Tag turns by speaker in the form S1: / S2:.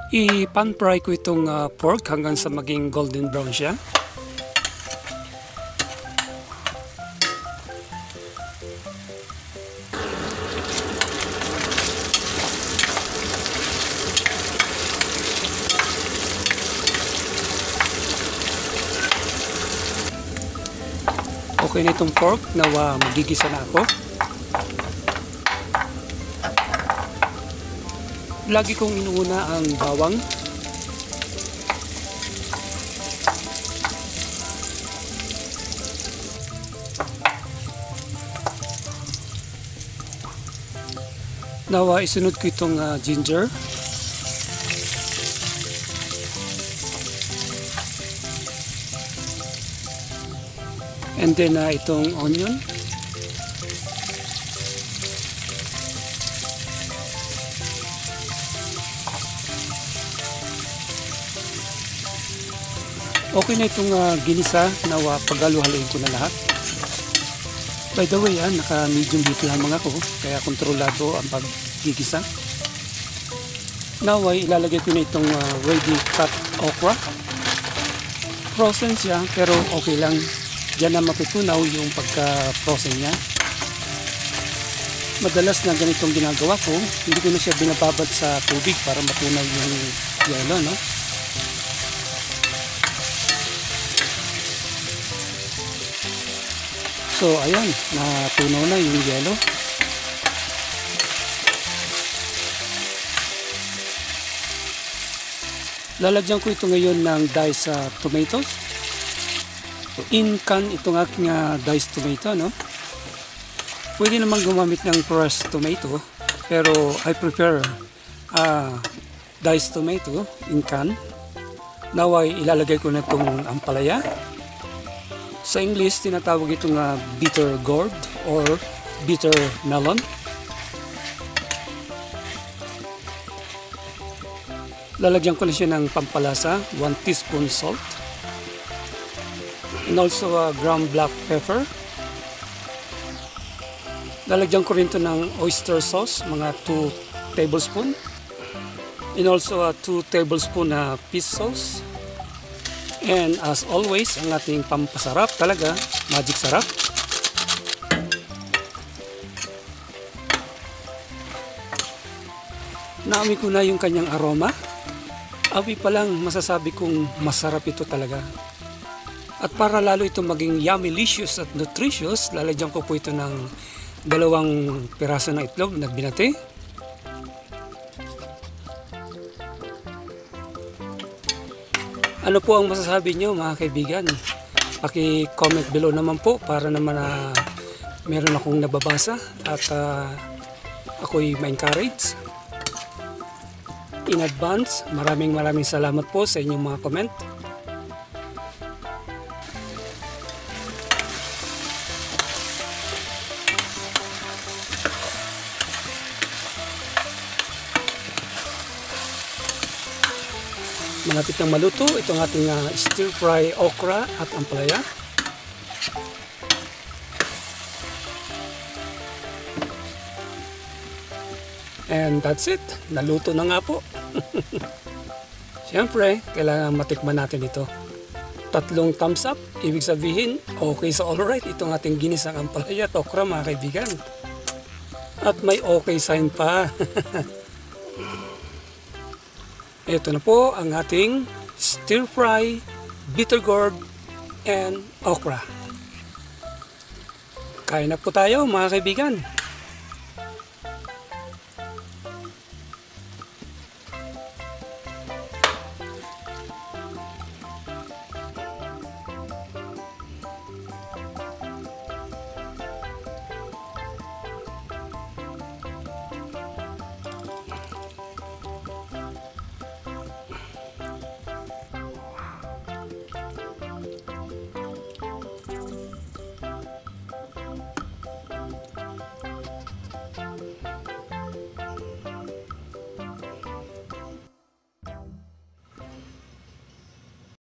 S1: I-pan fry ko itong pork hanggang sa maging golden brown siya. Okay na itong pork na magigisa na ako. Lagi kong inuuna ang bawang. Nawa isunod ko itong ginger. And then itong onion. Okay na itong ginisa na paghalu-haluin ko na lahat. By the way, naka-medium heat lamang ako, kaya kontrolado ang paggigisa. Now ay ilalagay ko na itong ready cut okra. Frozen siya, pero okay lang. Diyan na matutunaw yung pagka-frozen niya. Madalas na ganitong ginagawa ko, hindi ko na siya binababad sa tubig para matunaw yung yelo, no? So ayan, natunaw na yung yelo. Lalagyan ko ito ngayon ng diced tomatoes. In can itong aking diced tomato, no? Pwede naman gumamit ng pressed tomato, pero I prefer diced tomato in can. Now ay ilalagay ko na itong ampalaya. Sa English, tinatawag itong bitter gourd or bitter melon. Lalagyan ko na siya ng pampalasa, 1 teaspoon salt. And also ground black pepper. Lalagyan ko rin ito ng oyster sauce, mga 2 tablespoon. And also 2 tablespoon fish sauce. And as always, ang ating pampasarap talaga, magic sarap. Naamoy ko na yung kanyang aroma. Amoy pa lang masasabi kong masarap ito talaga. At para lalo ito maging yummy-licious at nutritious, lalagyan ko po ito ng 2 piraso ng itlog na binati. Ano po ang masasabi nyo mga kaibigan? Paki-comment below naman po para naman meron akong nababasa at ako'y ma-encourage. In advance, maraming salamat po sa inyong mga comment. Malapit nang maluto itong ating stir fry okra at ampalaya. And that's it. Naluto na nga po. Siyempre, kailangan matikman natin ito. 3 thumbs up. Ibig sabihin, okay sa alright itong ating ginisang ampalaya at okra mga kaibigan. At may okay sign pa. Ito na po ang ating stir fry, bitter gourd, and okra. Kain na po tayo mga kaibigan.